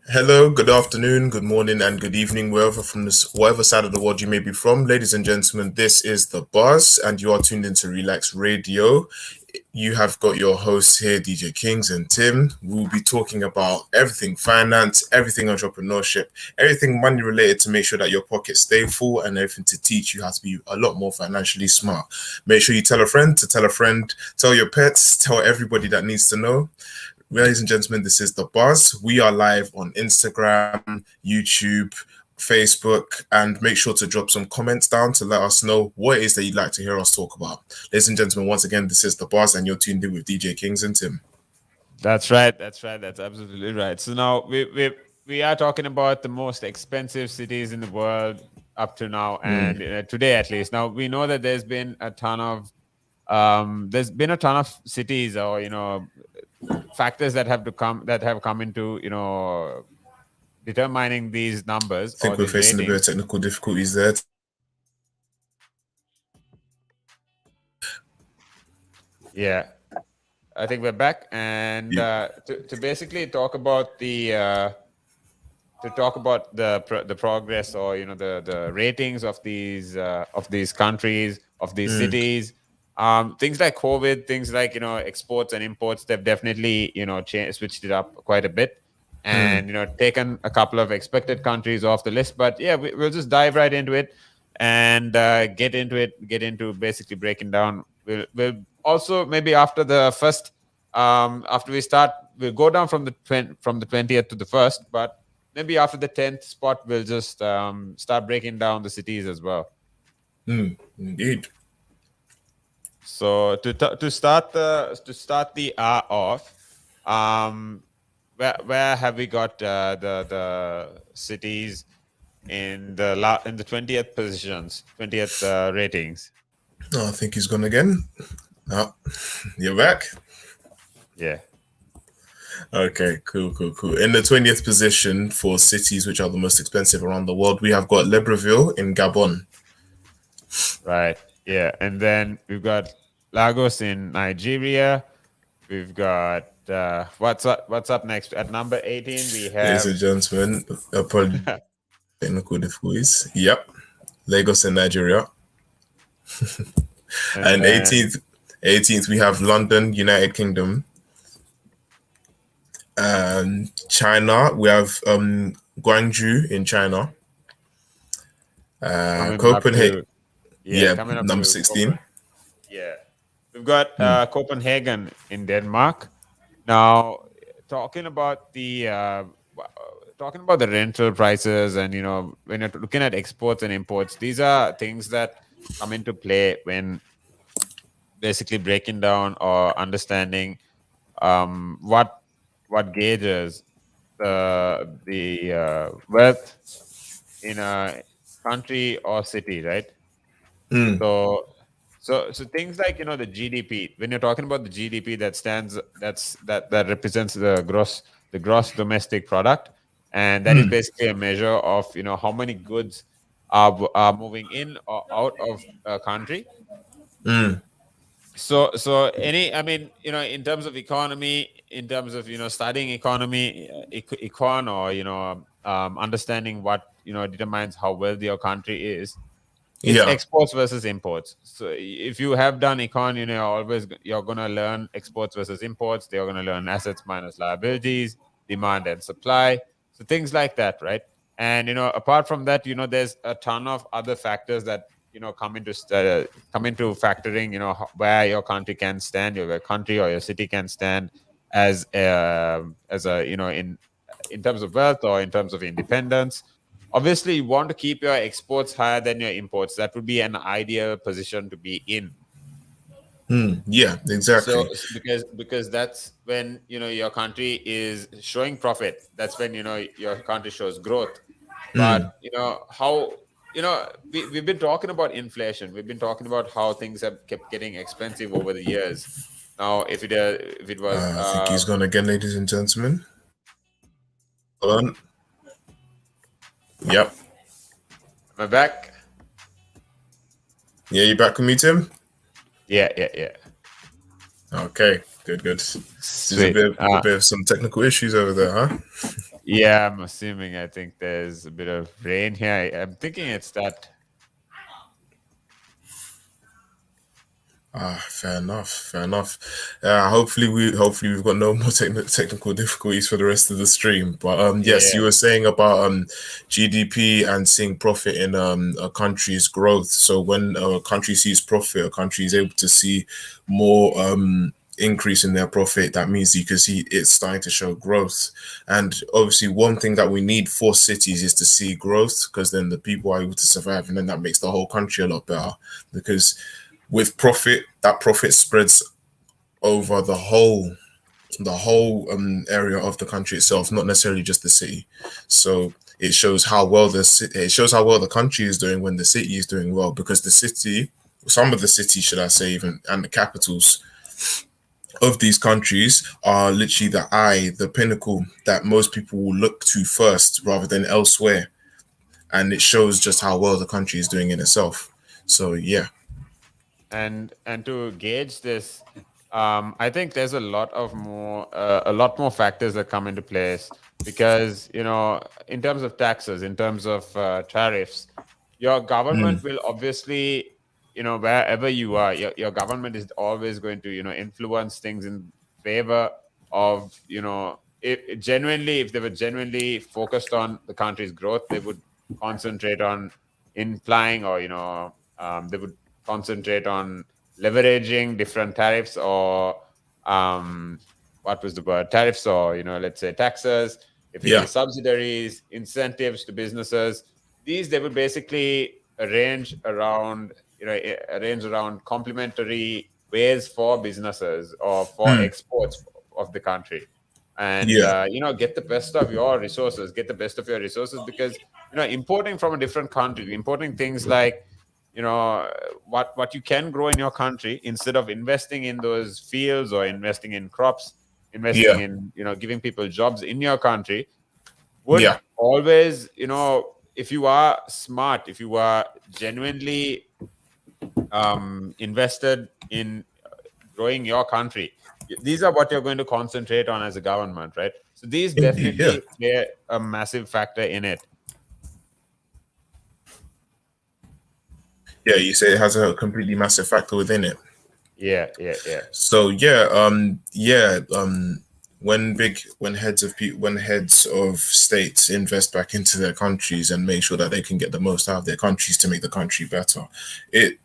Hello, good afternoon, good morning, and good evening, whatever side of the world you may be from. Ladies and gentlemen, this is The Buzz, and you are tuned into Relaks Radio. You have got your hosts here, DJ Kingz and Tim. We'll be talking about everything finance, everything entrepreneurship, everything money related to make sure that your pockets stay full and everything to teach you how to be a lot more financially smart. Make sure you tell a friend to tell a friend, tell your pets, tell everybody that needs to know. Ladies and gentlemen, this is The Buzz. We are live on Instagram, YouTube, Facebook, and make sure to drop some comments down to let us know what it is that you'd like to hear us talk about. Ladies and gentlemen, once again, this is The Buzz, and you're tuned in with DJ Kingz and Tim. That's right. That's absolutely right. So now we are talking about the most expensive cities in the world up to now, and today at least. Now we know that there's been a ton of cities or factors that have come into determining these numbers. I think we're facing a bit of technical difficulties there. Yeah, I think we're back, and to basically talk about the progress or the ratings of these countries, of these cities. Things like COVID, things like exports and imports, they've definitely switched it up quite a bit, and taken a couple of expected countries off the list. But yeah, we'll just dive right into it and get into basically breaking down. We'll also maybe after the first after we start, we'll go down from the 20th to the first, but maybe after the 10th spot, we'll just start breaking down the cities as well. Indeed. So to start the hour off, where have we got the cities in the 20th positions, 20th ratings? Oh, I think he's gone again. Oh, you're back. Yeah. Okay, cool. In the 20th position for cities which are the most expensive around the world, we have got Libreville in Gabon. Right. Yeah, and then we've got Lagos in Nigeria. We've got what's up next at number 18? We have, ladies and gentlemen, technical difficulties. Yep, Lagos in Nigeria. And 18th we have London, United Kingdom. China, we have Guangzhou in China. Copenhagen. Number 16. Yeah, we've got Copenhagen in Denmark. Now, talking about the rental prices, and when you're looking at exports and imports, these are things that come into play when basically breaking down or understanding what gauges the wealth in a country or city, right? So things like the GDP. When you're talking about the GDP, that represents the gross domestic product, and that is basically a measure of how many goods are moving in or out of a country. So in terms of economy, in terms of studying economy, econ, or understanding what determines how wealthy your country is. It's exports versus imports. So if you have done econ, you're gonna learn exports versus imports. They're gonna learn assets minus liabilities, demand and supply, so things like that, right? And apart from that, there's a ton of other factors that come into factoring. Where your country can stand, your country or your city can stand as a in terms of wealth or in terms of independence. Obviously, you want to keep your exports higher than your imports. That would be an ideal position to be in. Yeah, exactly. So because that's when your country is showing profit. That's when your country shows growth. But we've been talking about inflation. We've been talking about how things have kept getting expensive over the years. Now, if it was, I think he's gone again, ladies and gentlemen. Hold on. Yep. Am I back? Yeah, you back with me, Tim? Yeah. Okay, good. There's a bit of some technical issues over there, huh? Yeah, I'm assuming. I think there's a bit of rain here. I'm thinking it's that. Ah, fair enough. Fair enough. Hopefully we've got no more technical difficulties for the rest of the stream. But yes, Yeah, you were saying about GDP and seeing profit in a country's growth. So when a country sees profit, a country is able to see more increase in their profit. That means you can see it's starting to show growth. And obviously, one thing that we need for cities is to see growth, because then the people are able to survive, and then that makes the whole country a lot better. Because with profit, that profit spreads over the whole area of the country itself, not necessarily just the city. So it shows how well the country is doing when the city is doing well, because the city, some of the cities, should I say, even, and the capitals of these countries are literally the pinnacle that most people will look to first rather than elsewhere, and it shows just how well the country is doing in itself. So yeah. and to gauge this, I think there's a lot more factors that come into place because in terms of taxes, in terms of tariffs, your government will obviously, wherever you are, your government is always going to influence things in favor of if they were genuinely focused on the country's growth, they would concentrate on implying or they would concentrate on leveraging different tariffs or what was the word, tariffs, or let's say taxes, if it Yeah. is subsidiaries, incentives to businesses. These they will basically arrange around complementary ways for businesses or for exports of the country, and Yeah. get the best of your resources, because importing from a different country, importing things like what you can grow in your country, instead of investing in those fields or investing in crops, investing Yeah. in giving people jobs in your country, would Yeah. always, if you are smart, if you are genuinely invested in growing your country, these are what you're going to concentrate on as a government, right? So these Indeed. Yeah. definitely play a massive factor in it. Yeah. You say it has a completely massive factor within it. Yeah, yeah, yeah. So when heads of states invest back into their countries and make sure that they can get the most out of their countries to make the country better, it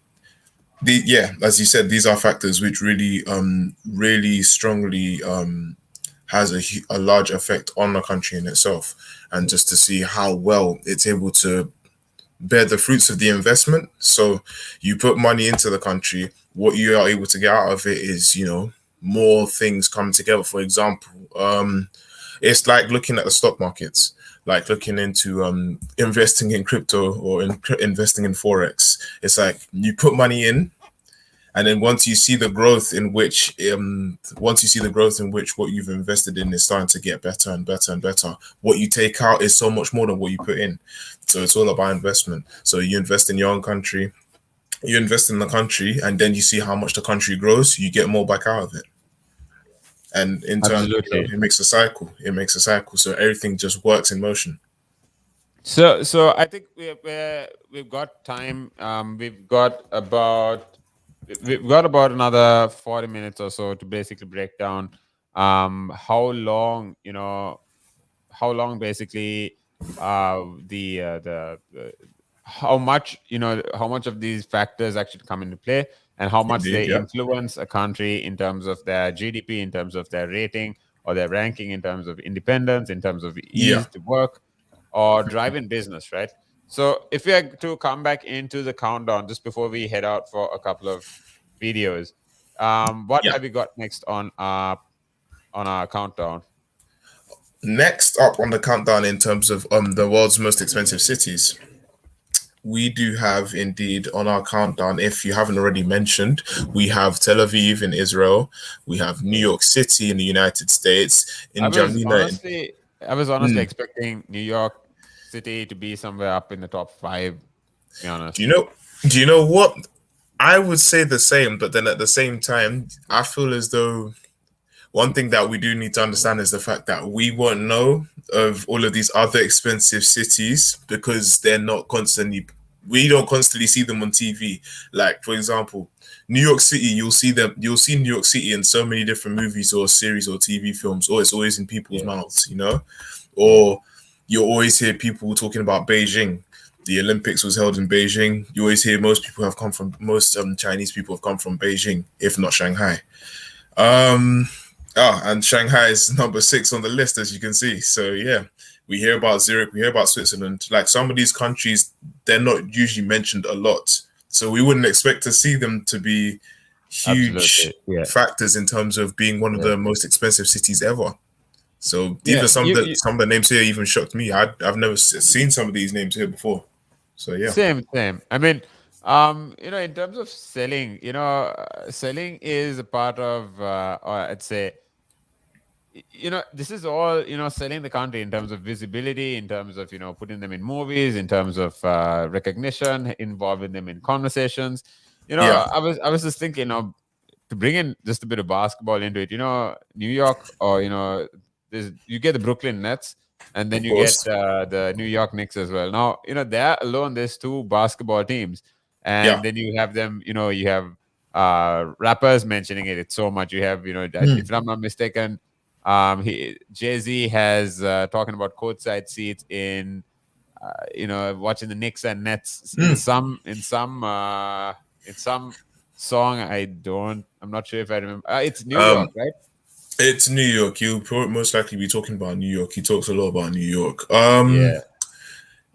as you said, these are factors which really strongly has a large effect on the country in itself, and just to see how well it's able to bear the fruits of the investment. So you put money into the country, what you are able to get out of it is, more things come together. For example, it's like looking at the stock markets, like looking into investing in crypto or investing in forex. It's like you put money in, and then once you see the growth in which what you've invested in is starting to get better and better and better, what you take out is so much more than what you put in. So it's all about investment. So you invest in your own country, you invest in the country, and then you see how much the country grows, you get more back out of it. And in turn, Absolutely. it makes a cycle. So everything just works in motion. So I think we've got time. We've got about another 40 minutes or so to basically break down how long basically the how much of these factors actually come into play, and how much Indeed, they yeah. influence a country in terms of their GDP, in terms of their rating or their ranking, in terms of independence, in terms of Yeah. ease to work or drive in business, right? So if we are to come back into the countdown just before we head out for a couple of videos, what Yeah. have we got next on our countdown? Next up on the countdown in terms of the world's most expensive cities, we do have indeed on our countdown, if you haven't already mentioned, we have Tel Aviv in Israel, we have New York City in the United States, I in was Jamina. honestly, I was honestly expecting New York City to be somewhere up in the top five. To be Do honest, you know? Do you know what? I would say the same, but then at the same time, I feel as though one thing that we do need to understand is the fact that we won't know of all of these other expensive cities because they're not constantly, we don't constantly see them on TV. Like, for example, New York City, you'll see New York City in so many different movies or series or TV films, or it's always in people's Yeah, mouths, you know? yeah, Or you always hear people talking about Beijing. The Olympics was held in Beijing. You always hear most Chinese people have come from Beijing, if not Shanghai. Um, and Shanghai is number 6 on the list, as you can see. So yeah, we hear about Zurich, we hear about Switzerland. Like some of these countries, they're not usually mentioned a lot. So we wouldn't expect to see them to be absolutely. huge Yeah, factors in terms of being one of yeah, the most expensive cities ever. So yeah. even You some of the names here even shocked me. I've never seen some of these names here before. So yeah, same. I mean, in terms of selling, selling is a part of, or I'd say, this is all, selling the country in terms of visibility, in terms of, putting them in movies, in terms of recognition, involving them in conversations. yeah, I was just thinking, to bring in just a bit of basketball into it, New York, or you get the Brooklyn Nets, and then of you get course, the New York Knicks as well. Now, there alone, there's two basketball teams, yeah, and then you have them. You have rappers mentioning it. It's so much. You have, mm, if I'm not mistaken, Jay-Z has talking about courtside seats in watching the Knicks and Nets in mm. some song. I'm not sure if I remember. It's New York, Um, right? it's New York. You'll most likely be talking about New York. He talks a lot about New York. Yeah.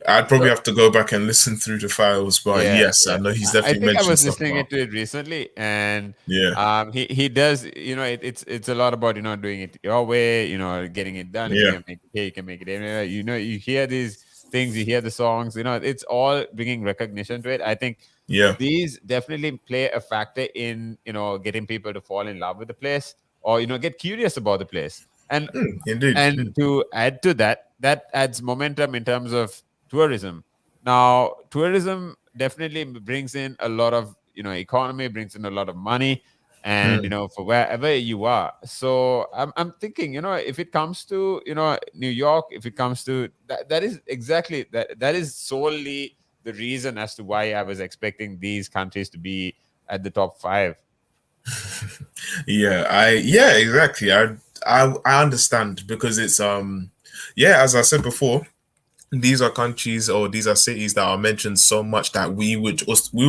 I'd probably So have to go back and listen through the files, but yeah, yes, I yeah. know he's I definitely think I mentioned was stuff listening about. into it recently, and Yeah, he does. It's a lot about doing it your way. Getting it done. If you yeah, can make it here, you can make it anywhere. You hear these things, you hear the songs. It's all bringing recognition to it. I think yeah, these definitely play a factor in getting people to fall in love with the place, or get curious about the place. and indeed. and to add to that, that adds momentum in terms of tourism. Now, tourism definitely brings in a lot of economy, brings in a lot of money, and Mm. for wherever you are. So I'm thinking, if it comes to New York, if it comes to that is exactly that is solely the reason as to why I was expecting these countries to be at the top 5. Yeah, exactly. I understand because it's yeah, as I said before, these are countries or these are cities that are mentioned so much that we would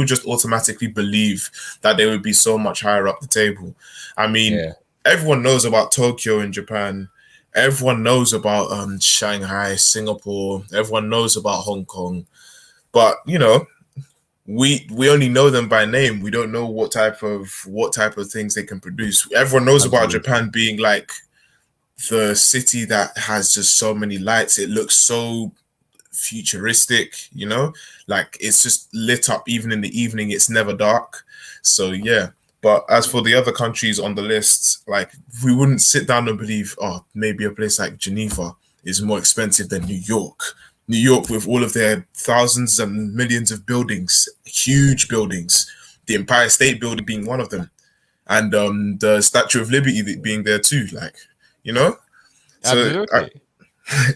just automatically believe that they would be so much higher up the table. I mean, Yeah, everyone knows about Tokyo in Japan. Everyone knows about Shanghai, Singapore. Everyone knows about Hong Kong. But we only know them by name. We don't know what type of things they can produce. Everyone knows about absolutely. Japan being like the city that has just so many lights. It looks so futuristic, like it's just lit up even in the evening. It's never dark. So yeah. But as for the other countries on the list, like we wouldn't sit down and believe, oh, maybe a place like Geneva is more expensive than New York. New York, with all of their thousands and millions of buildings, huge buildings, the Empire State Building being one of them, and the Statue of Liberty being there too. Like, you know, so Absolutely.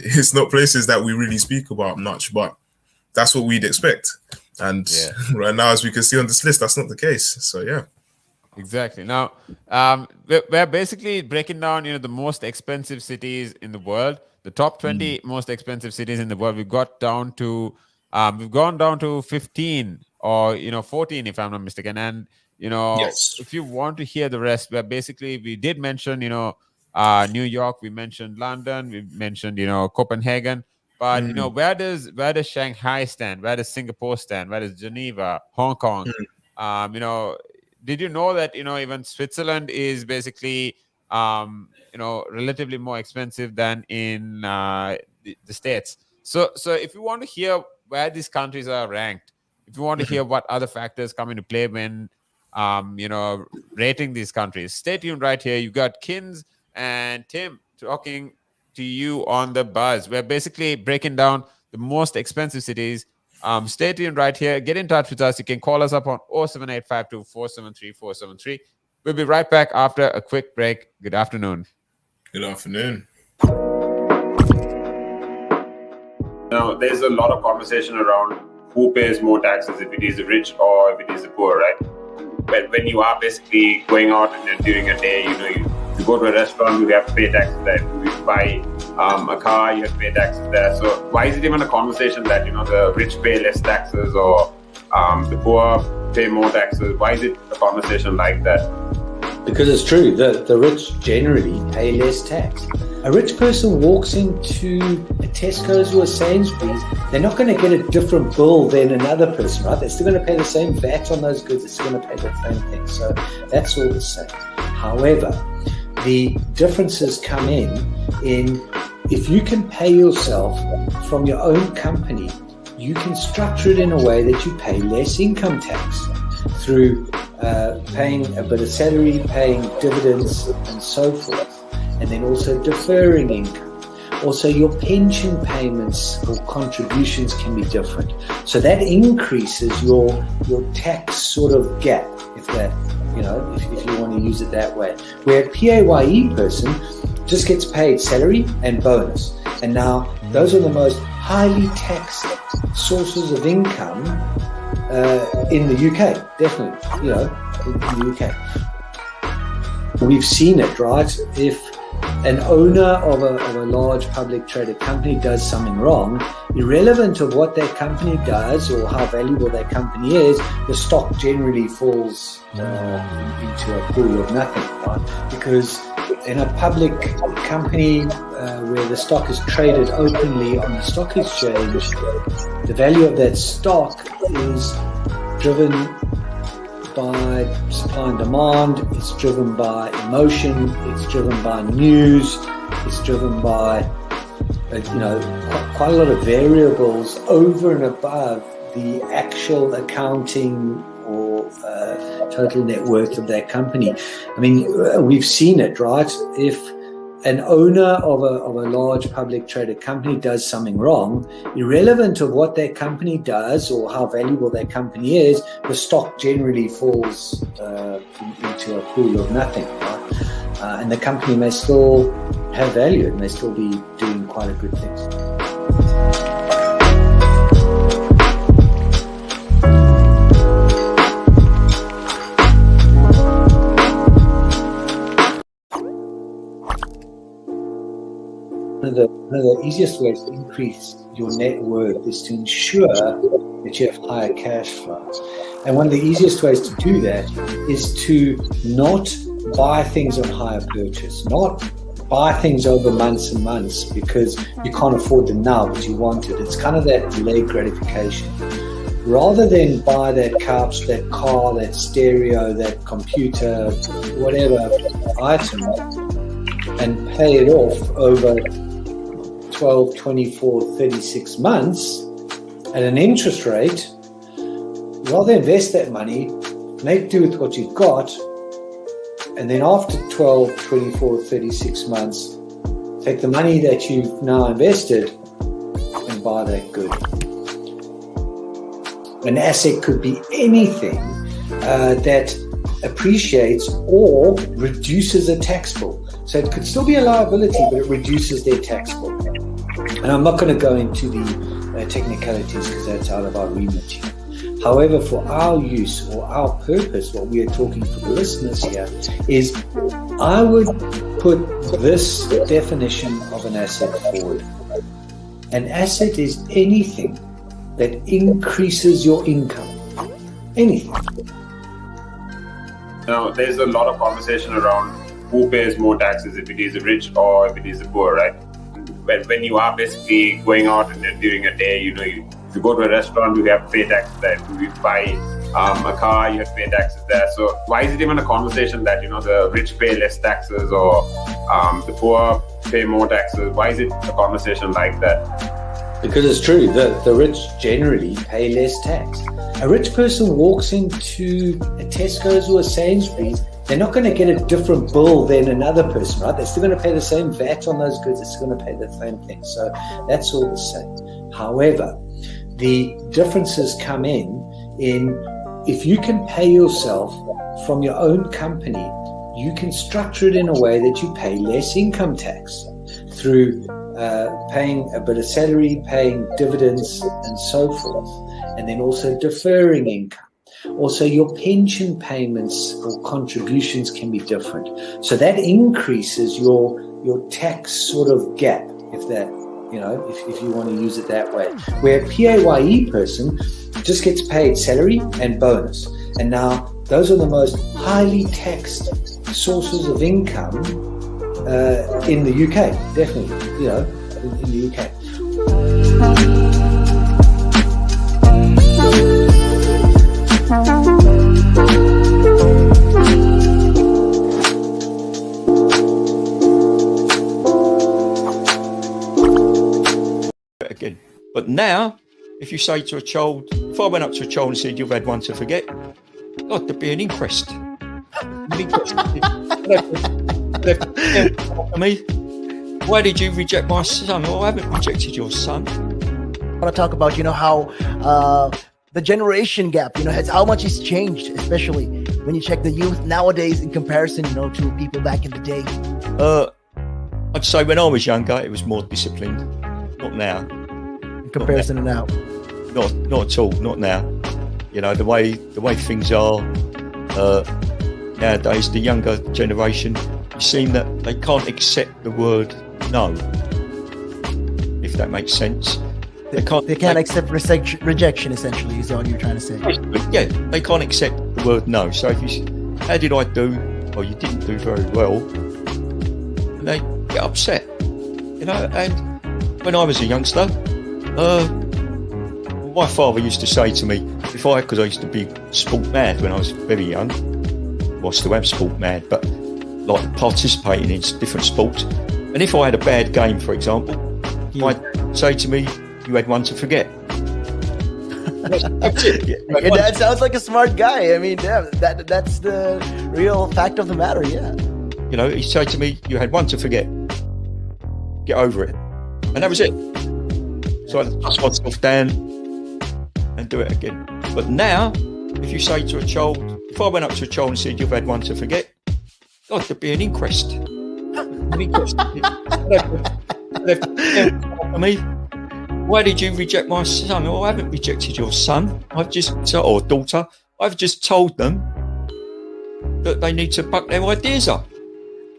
it's not places that we really speak about much, but that's what we'd expect. And Yeah. right now, as we can see on this list, that's not the case. So yeah. Exactly. Now, we're basically breaking down, the most expensive cities in the world, the top Mm. 20 most expensive cities in the world. We've gone down to 15, or 14, if I'm not mistaken. And Yes. if you want to hear the rest, we did mention, New York, we mentioned London, we mentioned, Copenhagen. But Mm. where does Shanghai stand? Where does Singapore stand? Where does Geneva, Hong Kong? Mm. Um, you know, did you know that even Switzerland is basically relatively more expensive than in the States? So if you want to hear where these countries are ranked, if you want to Mm. hear what other factors come into play when rating these countries, stay tuned right here. You've got Kins and Tim talking to you on the buzz. We're basically breaking down the most expensive cities. Stay tuned right here. Get in touch with us. You can call us up on 07852 473 473. We'll be right back after a quick break. Good afternoon. Good afternoon. Now, there's a lot of conversation around who pays more taxes, if it is the rich or if it is the poor, right? When you are basically going out and during a day, you go to a restaurant, you have to pay taxes there. You buy a car, you have to pay taxes there. So why is it even a conversation that, the rich pay less taxes or the poor pay more taxes? Why is it a conversation like that? Because it's true, the rich generally pay less tax. A rich person walks into a Tesco's or a Sainsbury's, they're not going to get a different bill than another person, right? They're still going to pay the same VAT on those goods, they're still going to pay the same thing. So that's all the same. However, the differences come in if you can pay yourself from your own company, you can structure it in a way that you pay less income tax through paying a bit of salary, paying dividends and so forth, and then also deferring income. Also, your pension payments or contributions can be different. So that increases your tax sort of gap, if you want to use it that way. Where a PAYE person just gets paid salary and bonus. And now those are the most highly taxed sources of income in the UK, definitely, in the UK. We've seen it, right? If an owner of a large public traded company does something wrong, irrelevant of what that company does or how valuable that company is, the stock generally falls into a pool of nothing, right? Because in a public company where the stock is traded openly on the stock exchange, the value of that stock is driven by supply and demand, it's driven by emotion, it's driven by news, it's driven by quite a lot of variables over and above the actual accounting or total net worth of that company. I mean, we've seen it, right? If an owner of a large public traded company does something wrong, irrelevant of what that company does or how valuable that company is, the stock generally falls into a pool of nothing, right? And the company may still have value, it may still be doing quite a good things. One of the easiest ways to increase your net worth is to ensure that you have higher cash flows. And one of the easiest ways to do that is to not buy things on hire purchase, not buy things over months and months because you can't afford them now, but you want it. It's kind of that delayed gratification. Rather than buy that couch, that car, that stereo, that computer, whatever item, and pay it off over 12, 24, 36 months at an interest rate, rather invest that money, make do with what you've got, and then after 12, 24, 36 months, take the money that you've now invested and buy that good. An asset could be anything that appreciates or reduces a tax bill. So it could still be a liability, but it reduces their tax bill. And I'm not going to go into the technicalities because that's out of our remit here. However, for our use or our purpose, what we are talking for the listeners here is I would put this definition of an asset forward. An asset is anything that increases your income. Anything. Now, there's a lot of conversation around who pays more taxes, if it is the rich or if it is the poor, right? When you are basically going out and during a day, if you go to a restaurant, you have to pay taxes there. If you buy a car, you have to pay taxes there. So why is it even a conversation that, the rich pay less taxes or the poor pay more taxes? Why is it a conversation like that? Because it's true, the rich generally pay less tax. A rich person walks into a Tesco's or a Sainsbury's, they're not going to get a different bill than another person, right? They're still going to pay the same VAT on those goods, they're still going to pay the same thing. So that's all the same. However, the differences come in if you can pay yourself from your own company, you can structure it in a way that you pay less income tax through paying a bit of salary, paying dividends, and so forth, and then also deferring income. Also, your pension payments or contributions can be different. So that increases your tax sort of gap, if that, if you want to use it that way. Where a PAYE person just gets paid salary and bonus. And now those are the most highly taxed sources of income in the UK, definitely, in the UK. Again. But now, if you say to a child, if I went up to a child and said, you've had one to forget, God, there'd be an inquest. Me, why did you reject my son? Well, I haven't rejected your son. I want to talk about, how the generation gap, how much it's changed, especially when you check the youth nowadays in comparison, to people back in the day. I'd say when I was younger, it was more disciplined. Not now. In comparison to now. Not at all. Not now. The way things are nowadays, the younger generation, you seem that they can't accept the word no. If that makes sense. They can't accept rejection, essentially, is all you're trying to say. Yeah, they can't accept the word no. So if you, how did I do? Or you didn't do very well, and they get upset. And when I was a youngster, my father used to say to me, because I used to be sport mad when I was very young. Well, I still am sport mad, but like participating in different sports. And if I had a bad game, for example, he'd say to me, you had one to forget. That's it. Yeah, that sounds like a smart guy. I mean, yeah, that's the real fact of the matter, yeah. He'd say to me, you had one to forget. Get over it. And that was it. So I dust myself down and do it again. But now, if you say to a child, if I went up to a child and said, you've had one to forget, God, there'd be an inquest. Me, why did you reject my son? Well, I haven't rejected your son. Or daughter. I've just told them that they need to buck their ideas up.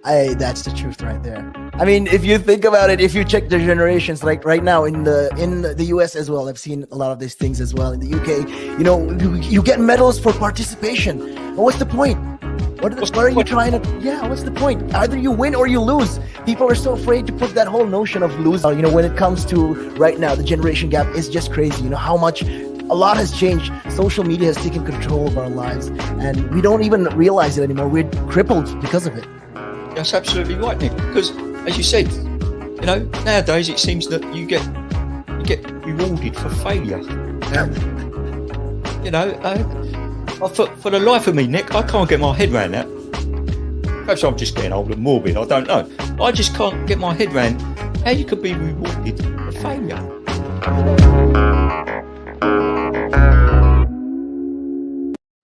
That's the truth right there. I mean, if you think about it, if you check the generations, like right now in the US as well, I've seen a lot of these things as well. In the UK, you get medals for participation. But what's the point? What are you trying to? Yeah, what's the point? Either you win or you lose. People are so afraid to put that whole notion of losing. When it comes to right now, the generation gap is just crazy. How much a lot has changed. Social media has taken control of our lives, and we don't even realize it anymore. We're crippled because of it. That's absolutely right, Nick. Because, as you said, nowadays it seems that you get rewarded for failure. For the life of me, Nick, I can't get my head around that. Perhaps I'm just getting old and morbid. I don't know. I just can't get my head around how you could be rewarded for failure.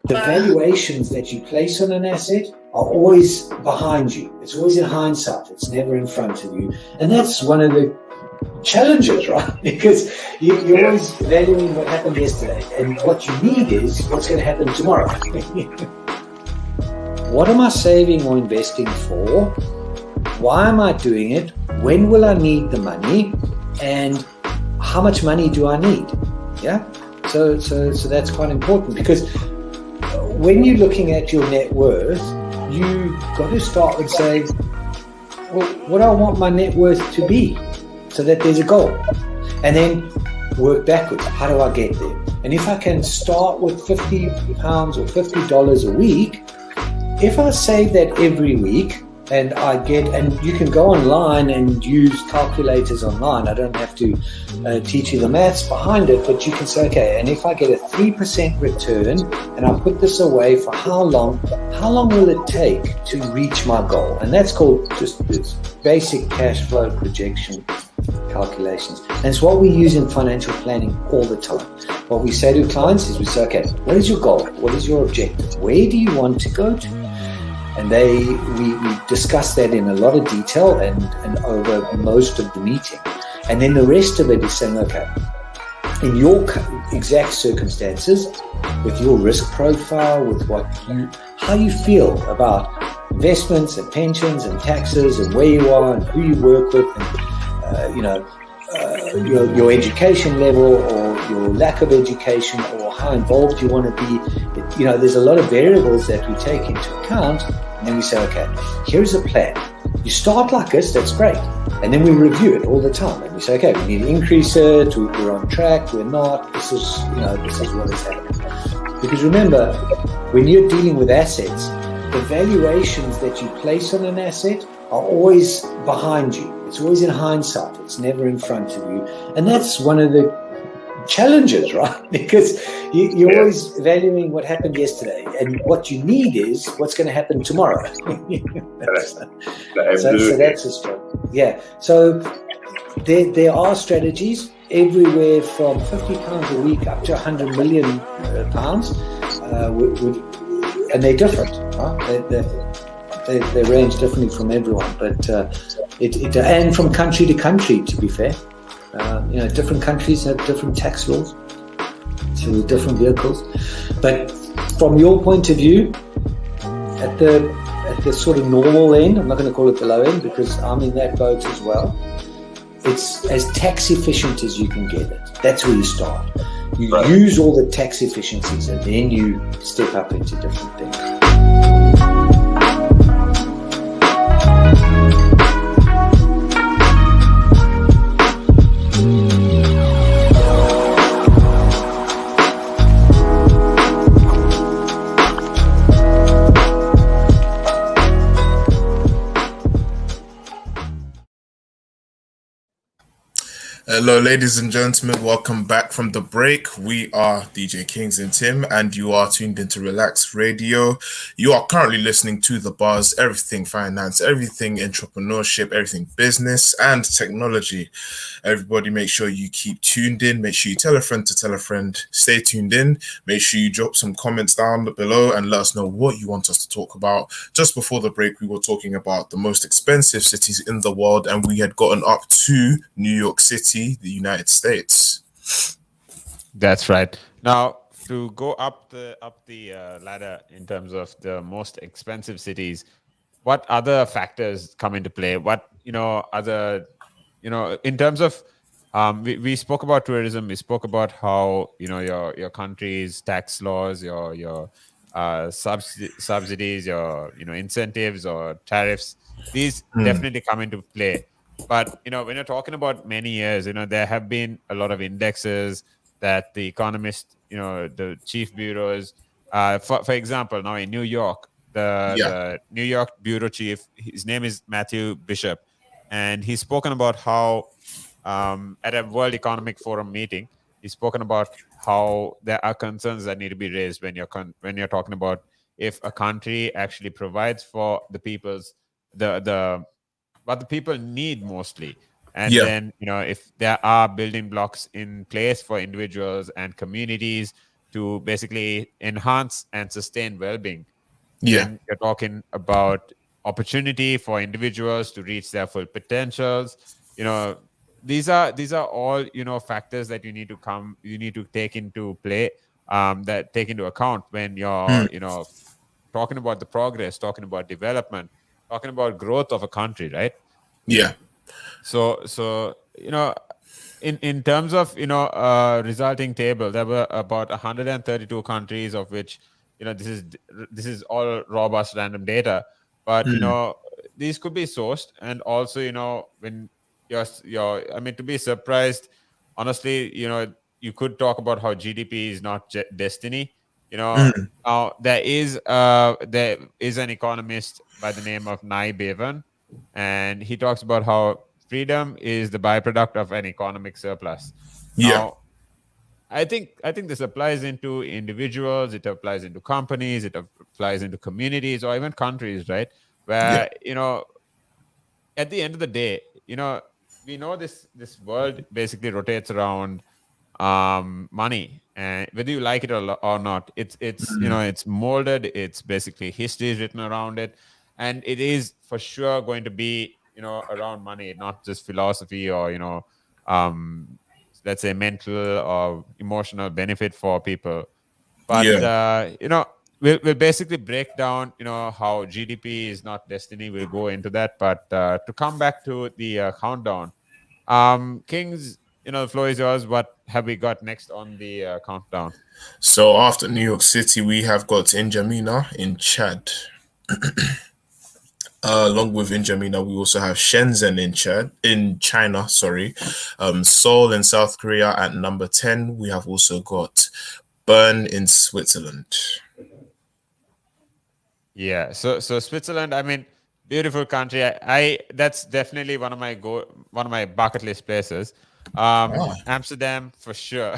The valuations that you place on an asset are always behind you. It's always in hindsight. It's never in front of you. And that's one of the challenges, right? Because you're always valuing what happened yesterday. And what you need is what's going to happen tomorrow. What am I saving or investing for? Why am I doing it? When will I need the money? And how much money do I need? Yeah. So that's quite important, because when you're looking at your net worth, you got to start and say, well, what do I want my net worth to be, so that there's a goal, and then work backwards. How do I get there? And if I can start with £50 or $50 a week, if I save that every week, and you can go online and use calculators online. I don't have to teach you the maths behind it, but you can say, okay, and if I get a 3% return and I put this away for how long will it take to reach my goal? And that's called just this basic cash flow projection calculations. And it's what we use in financial planning all the time. What we say to clients is we say, okay, what is your goal? What is your objective? Where do you want to go to? And we discuss that in a lot of detail and over most of the meeting. And then the rest of it is saying, okay, in your exact circumstances, with your risk profile, with how you feel about investments and pensions and taxes and where you are and who you work with and your education level or your lack of education or how involved you want to be. There's a lot of variables that we take into account, and then we say, okay, here's a plan. You start like this, that's great. And then we review it all the time. And we say, okay, we need to increase it, we're on track, we're not, this is what is happening. Because remember, when you're dealing with assets, the valuations that you place on an asset are always behind you. It's always in hindsight. It's never in front of you. And that's one of the challenges, right? Because you're always valuing what happened yesterday. And what you need is what's going to happen tomorrow. So that's a struggle. Yeah. So there are strategies everywhere from £50 a week up to £100 million pounds. And they're different. Right? They range differently from everyone, but and from country to country, to be fair. Different countries have different tax laws, so with different vehicles. But from your point of view, at the sort of normal end, I'm not going to call it the low end because I'm in that boat as well. It's as tax efficient as you can get it. That's where you start. You use all the tax efficiencies, and then you step up into different things. Hello, ladies and gentlemen. Welcome back from the break. We are DJ Kingz and Tim, and you are tuned into Relaks Radio. You are currently listening to The Buzz, everything finance, everything entrepreneurship, everything business and technology. Everybody, make sure you keep tuned in. Make sure you tell a friend to tell a friend. Stay tuned in. Make sure you drop some comments down below and let us know what you want us to talk about. Just before the break, we were talking about the most expensive cities in the world, and we had gotten up to New York City, the United States. That's right. Now, to go up the ladder in terms of the most expensive cities, what other factors come into play? What other in terms of we spoke about tourism. We spoke about how your country's tax laws, your subsidies, your incentives or tariffs. These definitely come into play. But when you're talking about many years, there have been a lot of indexes that the economists, the chief bureaus, for example, now in New York, the New York bureau chief, his name is Matthew Bishop, and he's spoken about how at a World Economic Forum meeting, he's spoken about how there are concerns that need to be raised when you're talking about if a country actually provides for the people's what the people need mostly. And then, if there are building blocks in place for individuals and communities to basically enhance and sustain well-being, then you're talking about opportunity for individuals to reach their full potentials. These are all, factors that you need to take into play, that take into account when you're, talking about the progress, talking about development, talking about growth of a country, right? Yeah. So in terms of resulting table, there were about 132 countries, of which this is all robust random data, but these could be sourced, and also when you're to be surprised, honestly, you could talk about how GDP is not destiny. Now there is an economist by the name of Nye Bevan, and he talks about how freedom is the byproduct of an economic surplus. Now, I think this applies into individuals, it applies into companies, it applies into communities, or even countries, right? Where at the end of the day, we know this world basically rotates around money, and whether you like it or not, it's it's molded. It's basically history is written around it, and it is for sure going to be around money, not just philosophy or um let's say mental or emotional benefit for people. But Yeah. we'll basically break down how GDP is not destiny. We'll go into that. But to come back to the countdown, Kings, the floor is yours. What have we got next on the countdown? So after New York City, we have got N'Djamena in Chad. Along with N'Djamena, we also have Shenzhen in China. Sorry, Seoul in South Korea at number 10. We have also got Bern in Switzerland. Yeah, so Switzerland, I mean, beautiful country. I that's definitely one of my bucket list places. Amsterdam for sure.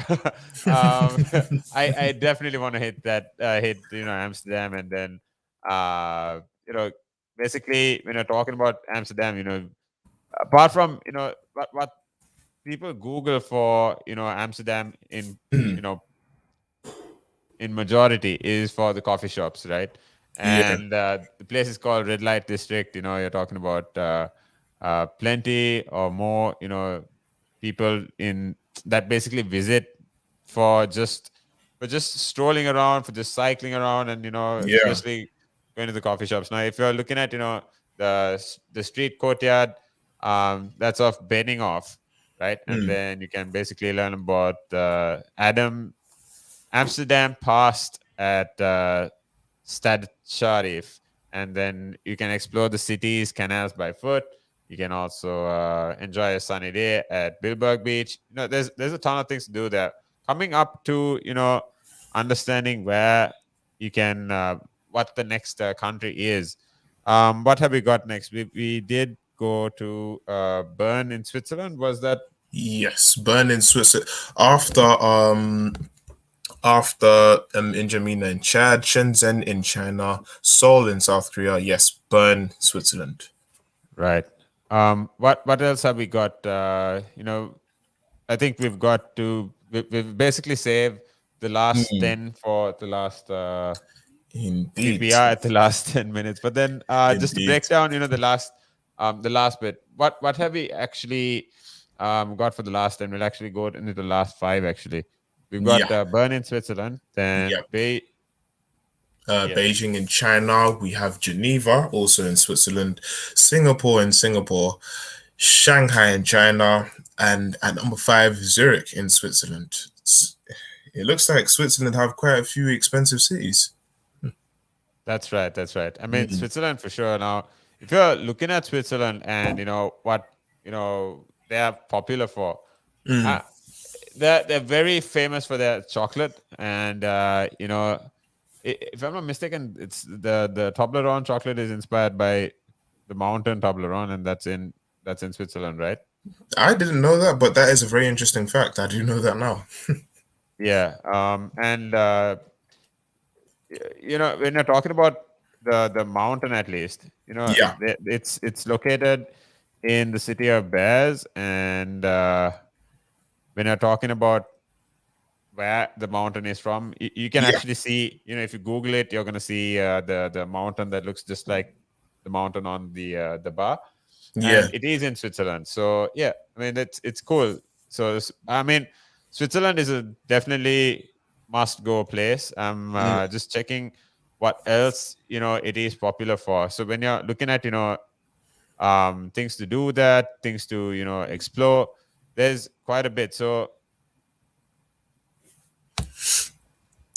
I definitely want to hit that hit Amsterdam, and then uh you know basically when you're talking about Amsterdam, apart from what people Google for Amsterdam in you know in majority is for the coffee shops, right? Yeah. And the place is called Red Light District. You're talking about plenty or more, people in that basically visit for just strolling around, for just cycling around, and Yeah. especially going to the coffee shops. Now, if you're looking at the street courtyard, that's of Benioff, right? And then you can basically learn about Amsterdam passed at Stad Sharif, and then you can explore the city's canals by foot. You can also enjoy a sunny day at Bilberg Beach. There's a ton of things to do there. Coming up to understanding where you can what the next country is. What have we got next? We did go to Bern in Switzerland. Was that? Yes, Bern in Switzerland. After N'Djamena in Chad, Shenzhen in China, Seoul in South Korea. Yes, Bern, Switzerland. Right. What else have we got? I think we've basically saved the last 10 for the last Indeed. we are at the last 10 minutes. But then just to break down, the last bit. What have we actually got for the last 10? We'll actually go into the last 5 actually. We've got Bern in Switzerland, then Beijing in China. We have Geneva, also in Switzerland. Singapore in Singapore. Shanghai in China. And at number 5, Zurich in Switzerland. It looks like Switzerland have quite a few expensive cities. That's right. I mean, Switzerland for sure. Now, if you're looking at Switzerland and what they are popular for, they're very famous for their chocolate, and if I'm not mistaken, it's the Toblerone chocolate is inspired by the mountain Toblerone, and that's in Switzerland, right? I didn't know that, but that is a very interesting fact. I do know that now. Yeah. And when you're talking about the mountain, at least, it's located in the city of Bears, and when you're talking about where the mountain is from, you can actually see, if you Google it, you're going to see the mountain that looks just like the mountain on the bar. Yeah. And it is in Switzerland. So yeah, I mean, it's cool. So I mean, Switzerland is a definitely must go place. I'm just checking what else it is popular for. So when you're looking at things to do, things to explore, there's quite a bit. So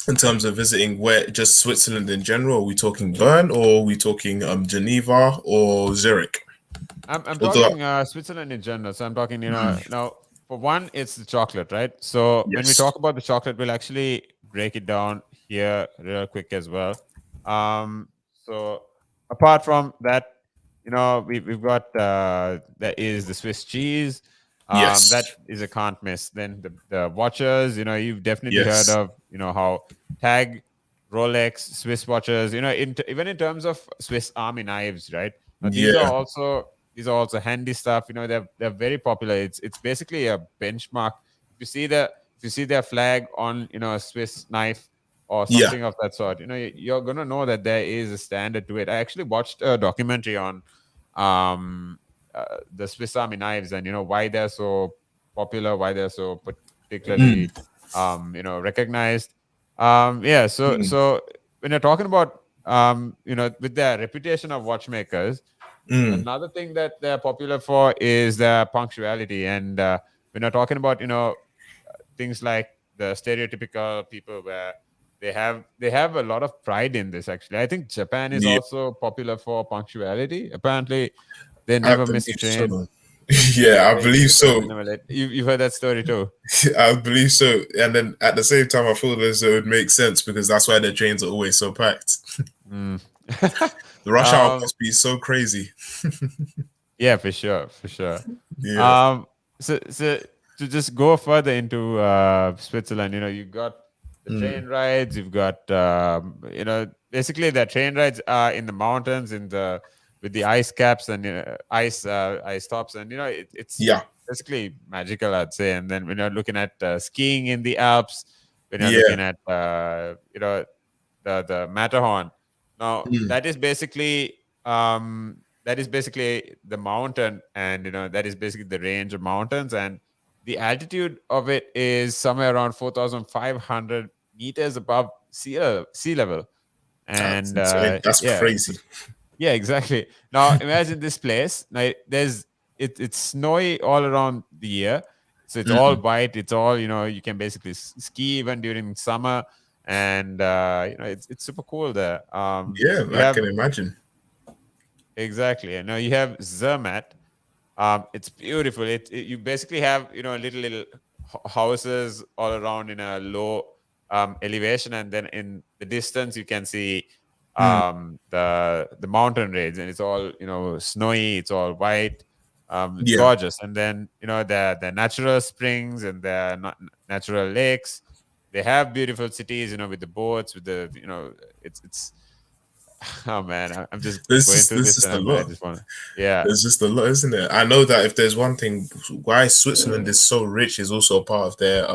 in terms of visiting, where just Switzerland in general, are we talking Bern, or are we talking Geneva or Zurich? I'm talking Switzerland in general. So I'm talking, now for one, it's the chocolate, right? So when we talk about the chocolate, we'll actually break it down here real quick as well. So apart from that, we've got there is the Swiss cheese. That is a can't miss. Then the watches, you've definitely heard of, how Tag, Rolex, Swiss watches, even in terms of Swiss Army knives, right? Now, these are also these are also handy stuff. They're very popular. It's basically a benchmark. If you see their flag on a Swiss knife or Yeah. something of that sort, you're gonna know that there is a standard to it. I actually watched a documentary on the Swiss Army knives, and why they're so popular, why they're so particularly recognized. So when you're talking about with their reputation of watchmakers, another thing that they're popular for is their punctuality. And when you're talking about things like the stereotypical people where they have a lot of pride in this. Actually, I think Japan is also popular for punctuality. Apparently, they never miss a train. So. Yeah, I believe so. You've heard that story too. I believe so. And then at the same time, I feel as though it makes sense because that's why the trains are always so packed. The rush hour must be so crazy. Yeah, for sure. Yeah. So to just go further into Switzerland, you've got the train rides, you've got basically the train rides are in the mountains with the ice caps and ice tops, and it's basically magical, I'd say. And then when you're looking at skiing in the Alps, when you're looking at the Matterhorn, now that is basically the mountain, and that is basically the range of mountains, and the altitude of it is somewhere around 4,500 meters above sea level. And that's crazy. Yeah, exactly. Now imagine this place. Now it's snowy all around the year, so it's all white. It's all you can basically ski even during summer, and it's super cool there. I can imagine. Exactly. And now you have Zermatt. It's beautiful. You basically have little houses all around in a low elevation, and then in the distance you can see the mountain range, and it's all snowy, it's all white, it's gorgeous. And then the natural springs and the natural lakes. They have beautiful cities, with the boats, with the it's oh man, I'm just going through this, and I just want to, there's just a lot, isn't it? I know that if there's one thing why Switzerland is so rich is also a part of their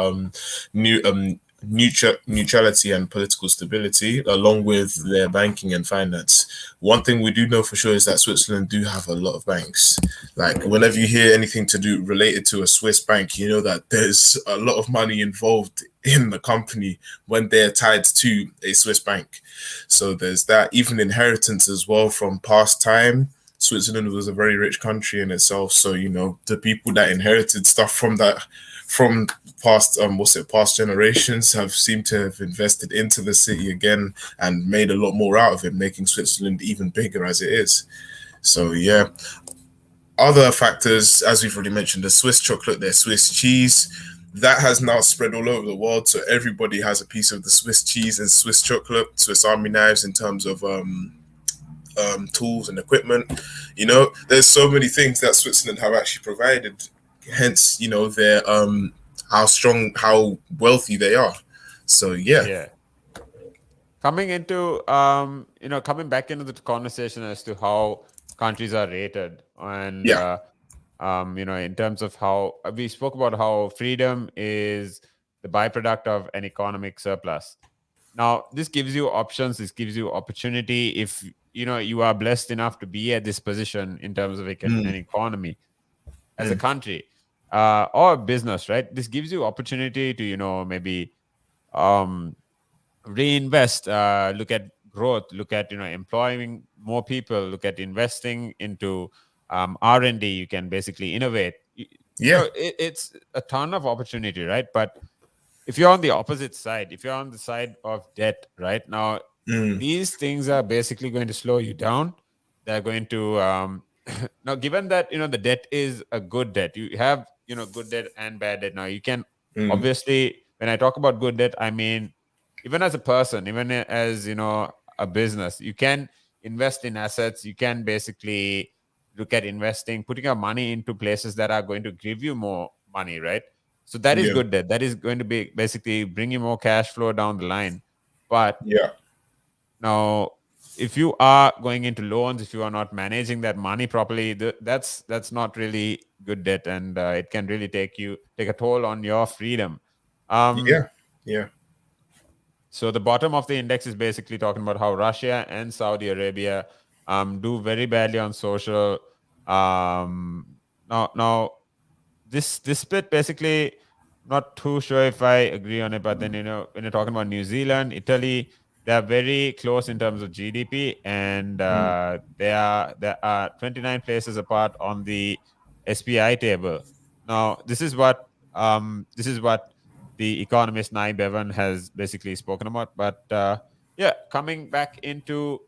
neutrality and political stability, along with their banking and finance. One thing we do know for sure is that Switzerland do have a lot of banks. Like whenever you hear anything to do related to a Swiss bank, you know that there's a lot of money involved in the company when they're tied to a Swiss bank. So there's that. Even inheritance as well from past time. Switzerland was a very rich country in itself. So, the people that inherited stuff from past past generations have seemed to have invested into the city again and made a lot more out of it, making Switzerland even bigger as it is. So other factors, as we've already mentioned, the Swiss chocolate, their Swiss cheese, that has now spread all over the world. So everybody has a piece of the Swiss cheese and Swiss chocolate, Swiss Army knives in terms of tools and equipment. There's so many things that Switzerland have actually provided, hence their how wealthy they are. So coming back into the conversation as to how countries are rated, and in terms of how we spoke about how freedom is the byproduct of an economic surplus. Now this gives you options, this gives you opportunity if you are blessed enough to be at this position in terms of an economy as a country or a business, right? This gives you opportunity to maybe reinvest, look at growth, look at employing more people, look at investing into R&D. You can basically innovate. It's a ton of opportunity, right? But if you're on the opposite side, if you're on the side of debt right now, these things are basically going to slow you down. They're going to now, given that the debt is a good debt, you have good debt and bad debt. Now you can obviously, when I talk about good debt, I mean even as a person, even as a business, you can invest in assets. You can basically look at investing, putting your money into places that are going to give you more money, right? So that is good debt. That is going to be basically bring you more cash flow down the line. But now if you are going into loans, if you are not managing that money properly, that's not really good debt, and it can really take a toll on your freedom. Yeah. Yeah. So the bottom of the index is basically talking about how Russia and Saudi Arabia do very badly on social. Now this split basically, not too sure if I agree on it, but then when you're talking about New Zealand, Italy, they are very close in terms of GDP, and they are 29 places apart on the SPI table. Now this is what the economist Nye Bevan has basically spoken about. But yeah, coming back into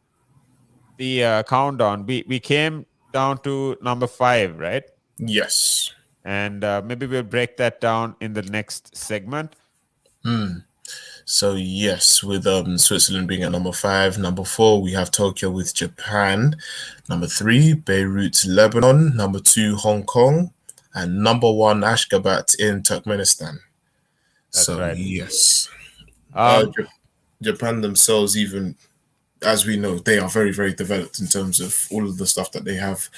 the countdown, we came down to number 5, right? Yes. And maybe we'll break that down in the next segment. So yes, with Switzerland being at number 5, number 4 we have Tokyo with Japan, number 3 Beirut, Lebanon, number 2 Hong Kong, and number 1 Ashgabat in Turkmenistan. That's so right. yes, Um, Japan themselves, even as we know, they are very very developed in terms of all of the stuff that they have.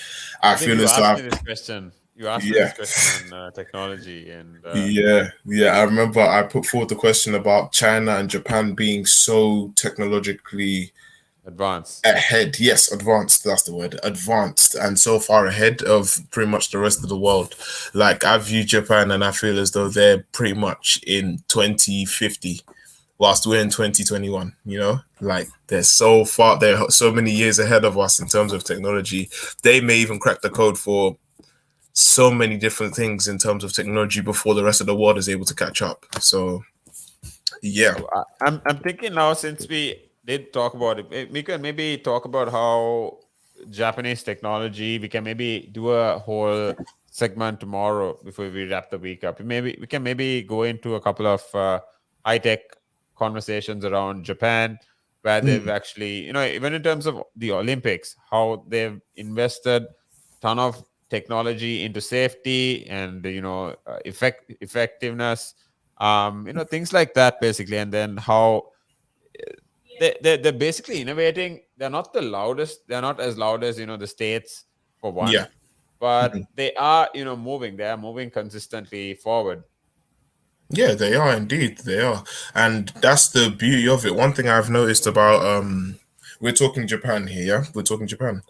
I I think feel you as though asked me this question. You asked me Yeah. this question on technology, and yeah, I remember I put forward the question about China and Japan being so technologically advanced. ahead. Yes, advanced, that's the word, advanced, and so far ahead of pretty much the rest of the world. Like, I view Japan and I feel as though they're pretty much in 2050 whilst we're in 2021. Like, they're so far, they're so many years ahead of us in terms of technology. They may even crack the code for so many different things in terms of technology before the rest of the world is able to catch up. So yeah. I'm thinking now, since we did talk about it, we can maybe talk about how Japanese technology. We can maybe do a whole segment tomorrow before we wrap the week up. Maybe we can maybe go into a couple of high tech conversations around Japan, where they've actually, even in terms of the Olympics, how they've invested a ton of technology into safety and effectiveness, things like that basically. And then how they're basically innovating. They're not the loudest, they're not as loud as the states, for one. Yeah. But they are moving consistently forward. Yeah, they are indeed. They are. And that's the beauty of it. One thing I've noticed about we're talking Japan here, yeah? We're talking Japan.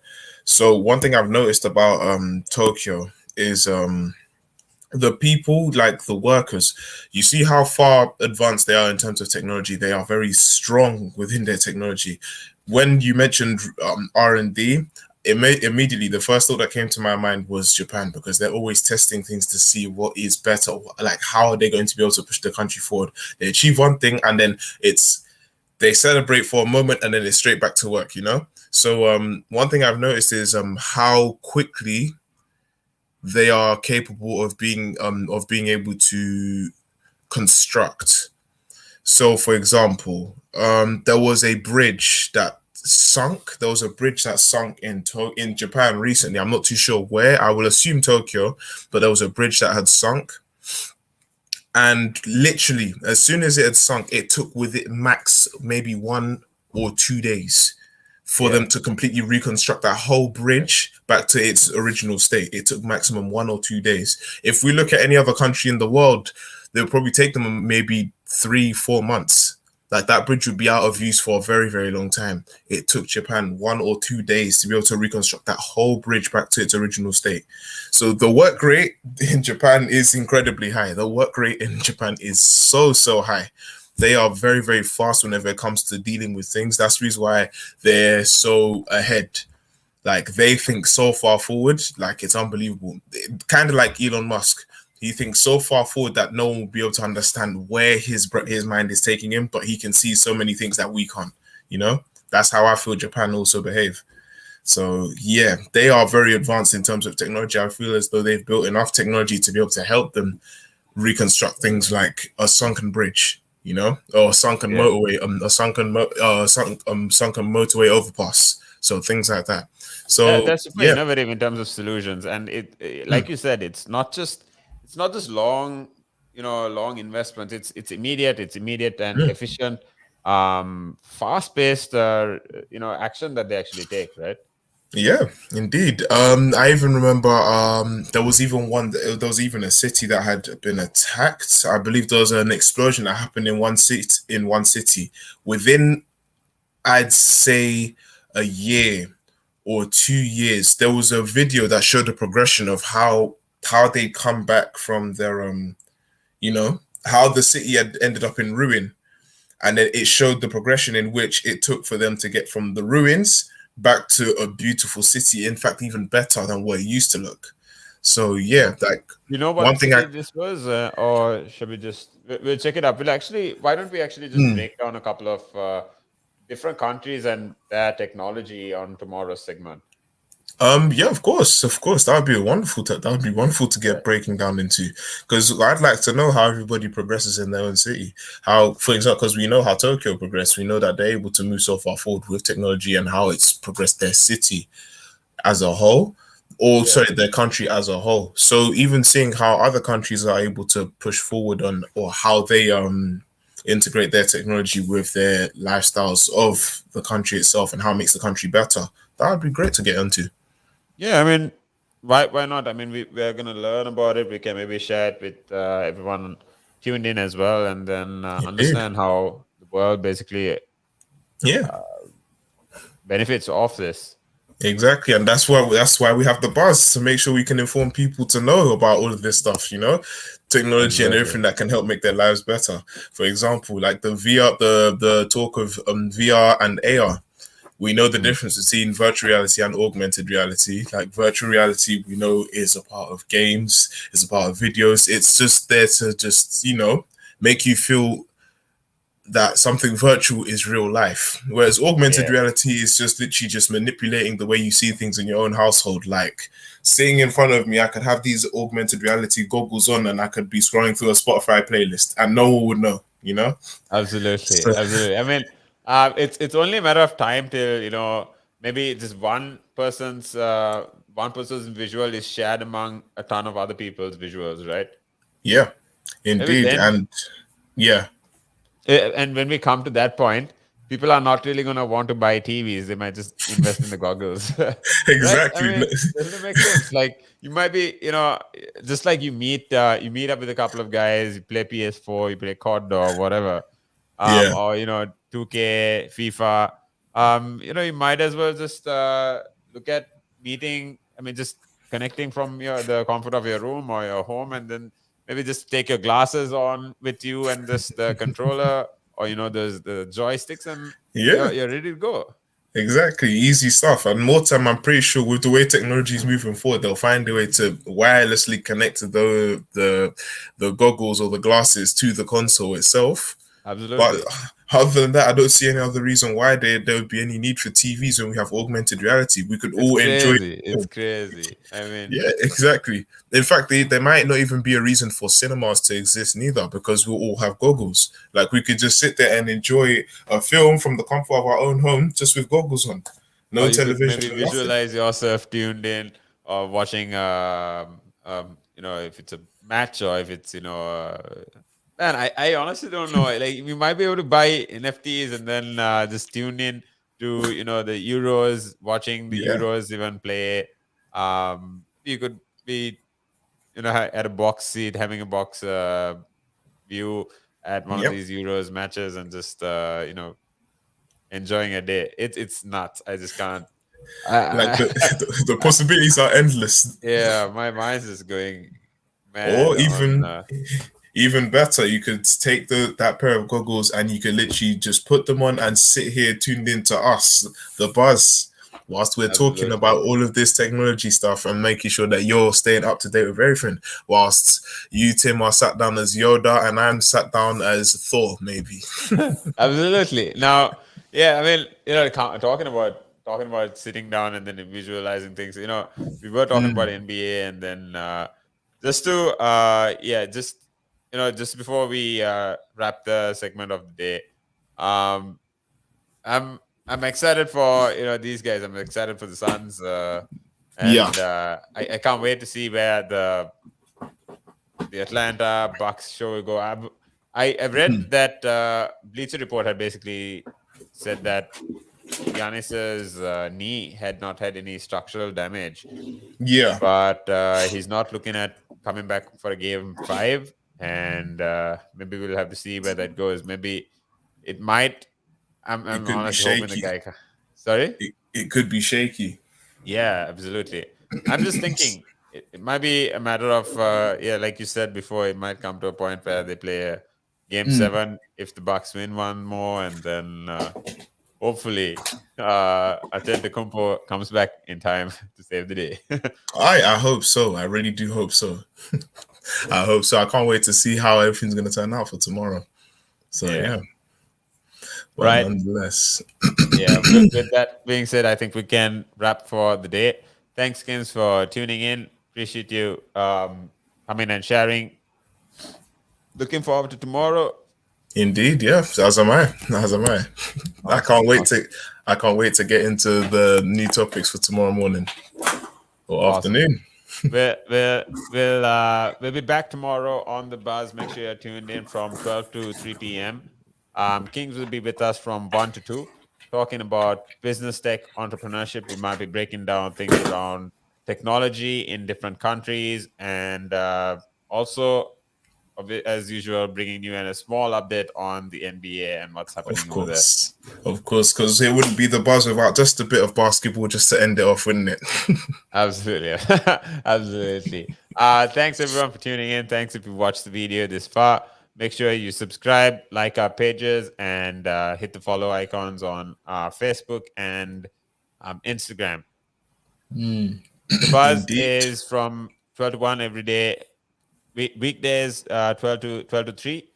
So one thing I've noticed about Tokyo is the people, like the workers, you see how far advanced they are in terms of technology. They are very strong within their technology. When you mentioned R&D, it made immediately the first thought that came to my mind was Japan, because they're always testing things to see what is better, like how are they going to be able to push the country forward. They achieve one thing and then they celebrate for a moment and then it's straight back to work. So one thing I've noticed is how quickly they are capable of being able to construct. So, for example, there was a bridge that sunk. There was a bridge that sunk in Japan recently. I'm not too sure where. I will assume Tokyo, but there was a bridge that had sunk. And literally, as soon as it had sunk, it took with it max maybe 1 or 2 days for them to completely reconstruct that whole bridge back to its original state. It took maximum 1 or 2 days. If we look at any other country in the world, they'll probably take them maybe 3-4 months. Like, that bridge would be out of use for a very, very long time. It took Japan 1 or 2 days to be able to reconstruct that whole bridge back to its original state. So the work rate in Japan is incredibly high. The work rate in Japan is so high. They are very, very fast whenever it comes to dealing with things. That's the reason why they're so ahead. Like, they think so far forward, like, it's unbelievable. Kind of like Elon Musk. He thinks so far forward that no one will be able to understand where his mind is taking him, but he can see so many things that we can't. That's how I feel Japan also behave. So yeah, they are very advanced in terms of technology. I feel as though they've built enough technology to be able to help them reconstruct things like a sunken bridge, or a sunken motorway, sunken motorway overpass. So things like that. So that's super innovative in terms of solutions. And it like you said, it's not just long, long investments. It's immediate and efficient. fast-paced, action that they actually take, right? Yeah, indeed. I even remember there was even a city that had been attacked. I believe there was an explosion that happened in one city within, I'd say, a year or 2 years. There was a video that showed the progression of how they come back from their how the city had ended up in ruin, and then it showed the progression in which it took for them to get from the ruins back to a beautiful city, in fact even better than what it used to look. So yeah, like You know one what thing I city this was, or should we just we'll check it up? Why don't we actually just Hmm. break down a couple of different countries and their technology on tomorrow's segment? Yeah, of course, that would be that would be wonderful to Yeah. get breaking down into, because I'd like to know how everybody progresses in their own city. How, for example, because we know how Tokyo progressed, we know that they're able to move so far forward with technology and how it's progressed their city as a whole, or Yeah. sorry, their country as a whole. So even seeing how other countries are able to push forward on, or how they integrate their technology with their lifestyles of the country itself and how it makes the country better, that would be great to get into. Yeah, I mean, why not? I mean, we're gonna learn about it. We can maybe share it with everyone tuned in as well, and then Indeed. understand how the world basically Yeah, benefits off this. exactly. And that's why we have the buzz, to make sure we can inform people to know about all of this stuff, technology and Absolutely. everything that can help make their lives better. For example, like the VR, the talk of VR and AR. We know the difference between virtual reality and augmented reality. Like virtual reality, we know is a part of games, is a part of videos. It's just there to just, make you feel that something virtual is real life. Whereas augmented Yeah, reality is just literally just manipulating the way you see things in your own household. Like sitting in front of me, I could have these augmented reality goggles on and I could be scrolling through a Spotify playlist and no one would know. absolutely, So absolutely. I mean, it's only a matter of time till maybe just one person's visual is shared among a ton of other people's visuals, right? yeah, Maybe indeed. then. And yeah, And when we come to that point, people are not really going to want to buy TVs. They might just invest in the goggles. Right? I exactly. mean, doesn't it make sense? Like you might be, just like you meet up with a couple of guys, you play PS4, you play COD or whatever, Yeah, or 2K, FIFA. You might as well just look at meeting. I mean, just connecting from the comfort of your room or your home, and then maybe just take your glasses on with you and just the controller or the joysticks, and yeah. you're ready to go. Exactly, easy stuff. And more time, I'm pretty sure with the way technology is moving forward, they'll find a way to wirelessly connect the goggles or the glasses to the console itself. But Absolutely. other than that, I don't see any other reason why there would be any need for TVs when we have augmented reality. We could It's all enjoy. crazy. It's crazy. I mean, Yeah, exactly. In fact, there might not even be a reason for cinemas to exist neither, because we'll all have goggles. Like we could just sit there and enjoy a film from the comfort of our own home just with goggles on. or No you could television, maybe no nothing. visualize yourself tuned in or watching, if it's a match or if it's, man, I honestly don't know. Like, we might be able to buy NFTs and then just tune in to, the Euros, watching the Yeah, Euros even play. You could be, at a box seat, having a box view at one of yep. these Euros matches and just, enjoying a day. It's nuts. I just can't. Like I, the possibilities are endless. yeah, my mind is going mad Or on. even better, you could take that pair of goggles and you could literally just put them on and sit here tuned into us, the buzz, whilst we're talking about Absolutely. all of this technology stuff and making sure that you're staying up to date with everything. Whilst you, Tim, are sat down as Yoda and I'm sat down as Thor, maybe. Absolutely. Now, yeah, I mean, talking about sitting down and then visualizing things. We were talking about Mm, NBA, and then just to just just before we wrap the segment of the day, um, I'm excited for these guys. I'm excited for the Suns, yeah, and I can't wait to see where the Atlanta Bucks show will go. I read that Bleacher Report had basically said that Giannis's knee had not had any structural damage, Yeah, but he's not looking at coming back for a game 5, and maybe we'll have to see where that goes. Maybe it might. it I'm could be honestly hoping the shaky. guy. Sorry. It could be shaky. Yeah, absolutely. I'm just thinking it might be a matter of yeah, like you said before, it might come to a point where they play a game 7 if the Bucks win one more, and then hopefully Antetokounmpo comes back in time to save the day. I hope so. I really do hope so. I hope so. I can't wait to see how everything's going to turn out for tomorrow. So yeah. But Right. nonetheless, Yeah. With that being said, I think we can wrap for the day. Thanks, Kingz, for tuning in. Appreciate you coming and sharing. Looking forward to tomorrow. indeed, yeah. As am I. As am I. I can't wait to get into the new topics for tomorrow morning or afternoon. We'll be back tomorrow on the buzz. Make sure you're tuned in from 12 to 3 p.m. Kingz will be with us from 1 to 2, talking about business tech, entrepreneurship. We might be breaking down things around technology in different countries, and also, as usual, bringing you in a small update on the NBA and what's happening over there. Of course, because it wouldn't be the buzz without just a bit of basketball just to end it off, wouldn't it? Absolutely. Absolutely. Thanks everyone for tuning in. Thanks if you watched the video this far. Make sure you subscribe, like our pages, and hit the follow icons on Facebook and Instagram. The buzz Indeed. is from 12 to 1 every day. Weekdays 12 to 3.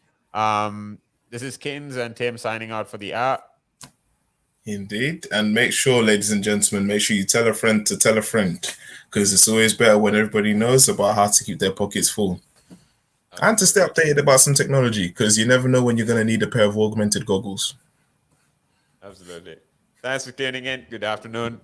This is Kingz and Tim signing out for the hour. Indeed. And make sure, ladies and gentlemen, make sure you tell a friend to tell a friend, because it's always better when everybody knows about how to keep their pockets full. And to stay updated about some technology, because you never know when you're going to need a pair of augmented goggles. Absolutely. Thanks for tuning in. Good afternoon.